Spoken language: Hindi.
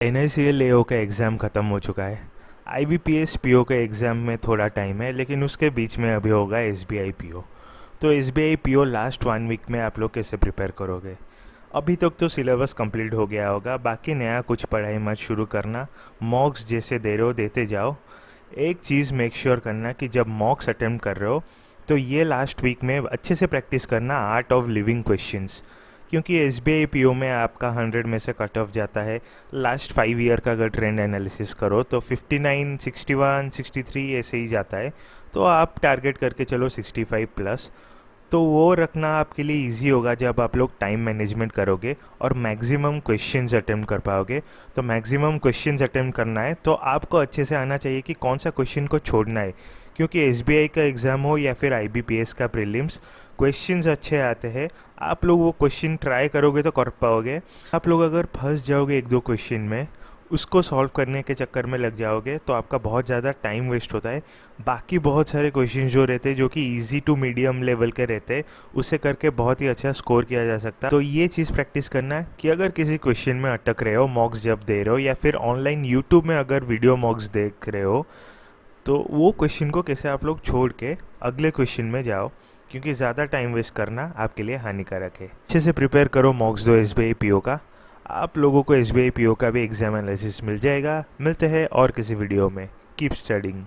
NICL AO का एग्ज़ाम ख़त्म हो चुका है। IBPS PO के एग्ज़ाम में थोड़ा टाइम है, लेकिन उसके बीच में अभी होगा SBI PO। तो SBI PO लास्ट 1 वीक में आप लोग कैसे प्रिपेयर करोगे? अभी तक तो सिलेबस कंप्लीट हो गया होगा, बाकी नया कुछ पढ़ाई मत शुरू करना। मॉक्स जैसे दे रहे हो देते जाओ। एक चीज़ मेक श्योर करना कि जब मॉक्स अटेम्प्ट कर रहे हो तो ये लास्ट वीक में अच्छे से प्रैक्टिस करना आर्ट ऑफ लिविंग क्वेश्चंस, क्योंकि SBI PO में आपका 100 में से कट ऑफ जाता है। लास्ट 5 ईयर का अगर ट्रेंड एनालिसिस करो तो 59, 61, 63 ऐसे ही जाता है। तो आप टारगेट करके चलो 65 प्लस। तो वो रखना आपके लिए इजी होगा जब आप लोग टाइम मैनेजमेंट करोगे और मैक्सिमम क्वेश्चंस अटेम्प्ट कर पाओगे। तो मैक्सिमम क्वेश्चंस अटेम्प्ट करना है तो आपको अच्छे से आना चाहिए कि कौन सा क्वेश्चन को छोड़ना है, क्योंकि SBI का एग्ज़ाम हो या फिर IBPS का प्रीलिम्स, क्वेश्चंस अच्छे आते हैं। आप लोग वो क्वेश्चन ट्राई करोगे तो कर पाओगे। आप लोग अगर फंस जाओगे एक दो क्वेश्चन में, उसको सॉल्व करने के चक्कर में लग जाओगे तो आपका बहुत ज़्यादा टाइम वेस्ट होता है। बाकी बहुत सारे क्वेश्चन जो रहते हैं जो कि इजी टू मीडियम लेवल के रहते हैं, उसे करके बहुत ही अच्छा स्कोर किया जा सकता है। तो ये चीज़ प्रैक्टिस करना है कि अगर किसी क्वेश्चन में अटक रहे हो, मॉक्स जब दे रहे हो या फिर ऑनलाइन यूट्यूब में अगर वीडियो मॉक्स देख रहे हो, तो वो क्वेश्चन को कैसे आप लोग छोड़ के अगले क्वेश्चन में जाओ, क्योंकि ज़्यादा टाइम वेस्ट करना आपके लिए हानिकारक है। अच्छे से प्रिपेयर करो मॉक्स दो SBI PO का। आप लोगों को SBI PO का भी एग्जाम एनालिसिस मिल जाएगा। मिलते हैं और किसी वीडियो में। Keep studying.